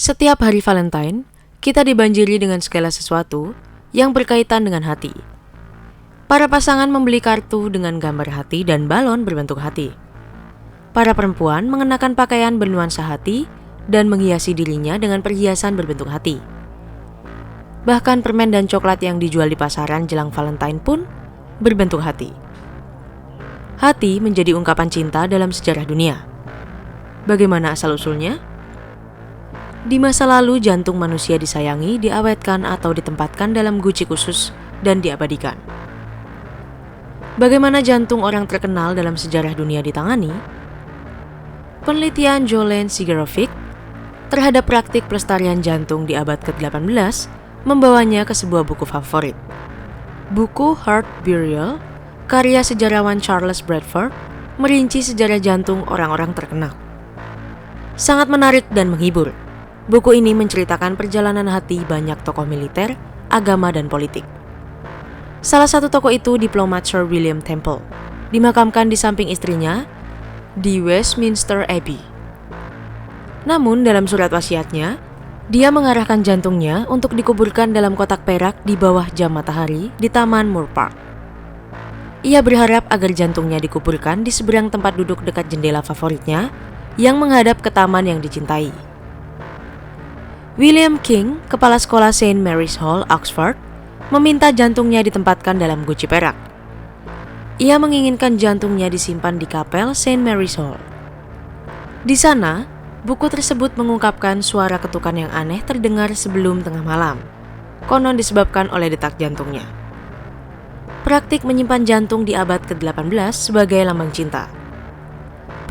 Setiap hari Valentine, kita dibanjiri dengan segala sesuatu yang berkaitan dengan hati. Para pasangan membeli kartu dengan gambar hati dan balon berbentuk hati. Para perempuan mengenakan pakaian bernuansa hati dan menghiasi dirinya dengan perhiasan berbentuk hati. Bahkan permen dan coklat yang dijual di pasaran jelang Valentine pun berbentuk hati. Hati menjadi ungkapan cinta dalam sejarah dunia. Bagaimana asal-usulnya? Di masa lalu, jantung manusia disayangi, diawetkan atau ditempatkan dalam guci khusus dan diabadikan. Bagaimana jantung orang terkenal dalam sejarah dunia ditangani? Penelitian Jolene Sigerovic terhadap praktik pelestarian jantung di abad ke-18 membawanya ke sebuah buku favorit. Buku Heart Burial, karya sejarawan Charles Bradford, merinci sejarah jantung orang-orang terkenal. Sangat menarik dan menghibur. Buku ini menceritakan perjalanan hati banyak tokoh militer, agama, dan politik. Salah satu tokoh itu diplomat Sir William Temple, dimakamkan di samping istrinya di Westminster Abbey. Namun dalam surat wasiatnya, dia mengarahkan jantungnya untuk dikuburkan dalam kotak perak di bawah jam matahari di Taman Moor Park. Ia berharap agar jantungnya dikuburkan di seberang tempat duduk dekat jendela favoritnya yang menghadap ke taman yang dicintai. William King, kepala sekolah St. Mary's Hall, Oxford, meminta jantungnya ditempatkan dalam guci perak. Ia menginginkan jantungnya disimpan di kapel St. Mary's Hall. Di sana, buku tersebut mengungkapkan suara ketukan yang aneh terdengar sebelum tengah malam, konon disebabkan oleh detak jantungnya. Praktik menyimpan jantung di abad ke-18 sebagai lambang cinta.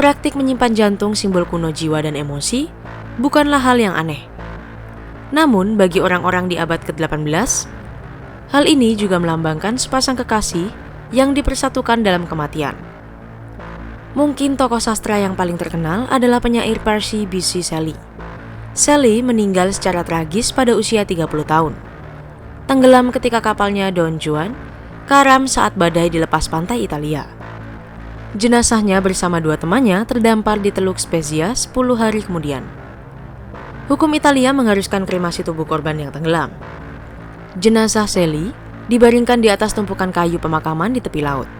Praktik menyimpan jantung simbol kuno jiwa dan emosi bukanlah hal yang aneh. Namun bagi orang-orang di abad ke-18, hal ini juga melambangkan sepasang kekasih yang dipersatukan dalam kematian. Mungkin tokoh sastra yang paling terkenal adalah penyair Percy Bysshe Shelley. Shelley meninggal secara tragis pada usia 30 tahun. Tenggelam ketika kapalnya Don Juan karam saat badai dilepas pantai Italia. Jenazahnya bersama dua temannya terdampar di Teluk Spezia 10 hari kemudian. Hukum Italia mengharuskan kremasi tubuh korban yang tenggelam. Jenazah Shelley dibaringkan di atas tumpukan kayu pemakaman di tepi laut.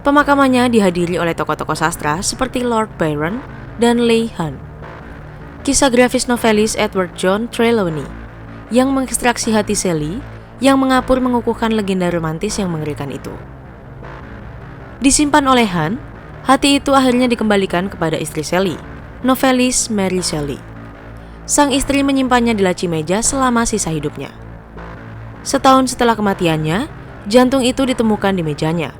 Pemakamannya dihadiri oleh tokoh-tokoh sastra seperti Lord Byron dan Leigh Hunt. Kisah grafis novelis Edward John Trelawney yang mengekstraksi hati Shelley yang mengapur mengukuhkan legenda romantis yang mengerikan itu. Disimpan oleh Hunt, hati itu akhirnya dikembalikan kepada istri Shelley, novelis Mary Shelley. Sang istri menyimpannya di laci meja selama sisa hidupnya. Setahun setelah kematiannya, jantung itu ditemukan di mejanya.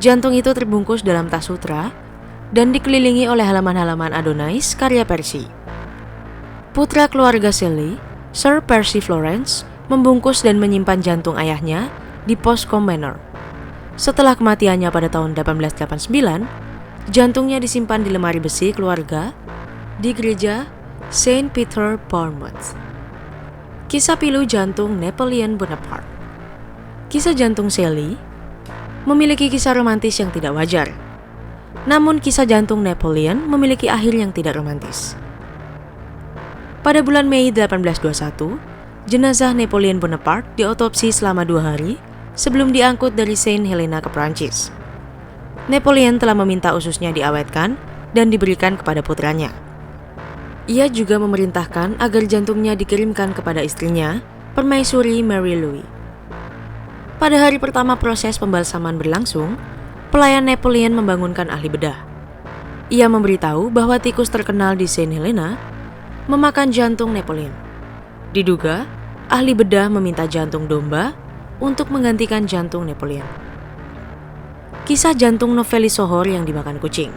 Jantung itu terbungkus dalam tas sutra dan dikelilingi oleh halaman-halaman Adonais karya Percy. Putra keluarga Shelley, Sir Percy Florence, membungkus dan menyimpan jantung ayahnya di Poscombe Manor. Setelah kematiannya pada tahun 1889, jantungnya disimpan di lemari besi keluarga di gereja St. Peter, Bournemouth. Kisah pilu jantung Napoleon Bonaparte. Kisah jantung Shelley memiliki kisah romantis yang tidak wajar. Namun kisah jantung Napoleon memiliki akhir yang tidak romantis. Pada bulan Mei 1821, jenazah Napoleon Bonaparte diotopsi selama 2 hari sebelum diangkut dari Saint Helena ke Prancis. Napoleon telah meminta ususnya diawetkan dan diberikan kepada putranya. Ia juga memerintahkan agar jantungnya dikirimkan kepada istrinya, Permaisuri Mary Louise. Pada hari pertama proses pembalsaman berlangsung, pelayan Napoleon membangunkan ahli bedah. Ia memberitahu bahwa tikus terkenal di Saint Helena memakan jantung Napoleon. Diduga, ahli bedah meminta jantung domba untuk menggantikan jantung Napoleon. Kisah jantung novelis Sohor yang dimakan kucing.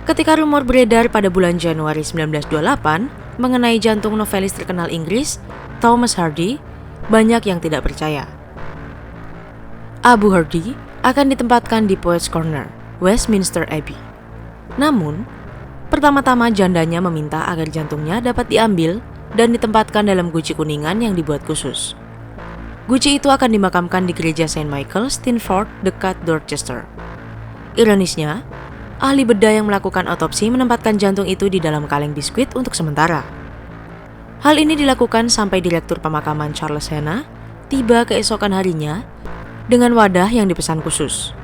Ketika rumor beredar pada bulan Januari 1928 mengenai jantung novelis terkenal Inggris, Thomas Hardy, banyak yang tidak percaya. Abu Hardy akan ditempatkan di Poets' Corner, Westminster Abbey. Namun, pertama-tama jandanya meminta agar jantungnya dapat diambil dan ditempatkan dalam guci kuningan yang dibuat khusus. Guci itu akan dimakamkan di gereja St. Michael, Stinford, dekat Dorchester. Ironisnya, ahli bedah yang melakukan otopsi menempatkan jantung itu di dalam kaleng biskuit untuk sementara. Hal ini dilakukan sampai Direktur Pemakaman Charles Hanna tiba keesokan harinya dengan wadah yang dipesan khusus.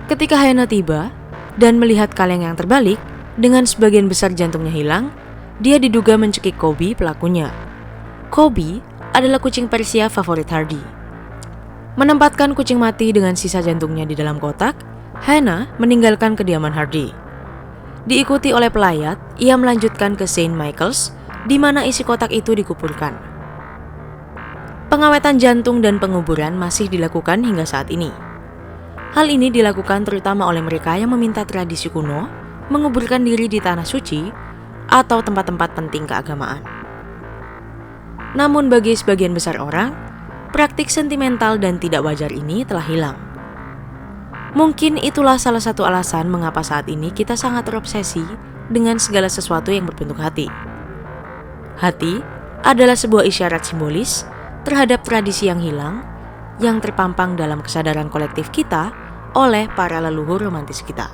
Ketika Hanna tiba dan melihat kaleng yang terbalik dengan sebagian besar jantungnya hilang, dia diduga mencekik Kobe pelakunya. Kobe adalah kucing Persia favorit Hardy. Menempatkan kucing mati dengan sisa jantungnya di dalam kotak, Hanna meninggalkan kediaman Hardy. Diikuti oleh pelayat, ia melanjutkan ke Saint Michael's di mana isi kotak itu dikuburkan. Pengawetan jantung dan penguburan masih dilakukan hingga saat ini. Hal ini dilakukan terutama oleh mereka yang meminta tradisi kuno menguburkan diri di tanah suci atau tempat-tempat penting keagamaan. Namun bagi sebagian besar orang, praktik sentimental dan tidak wajar ini telah hilang. Mungkin itulah salah satu alasan mengapa saat ini kita sangat terobsesi dengan segala sesuatu yang berbentuk hati. Hati adalah sebuah isyarat simbolis terhadap tradisi yang hilang yang terpampang dalam kesadaran kolektif kita oleh para leluhur romantis kita.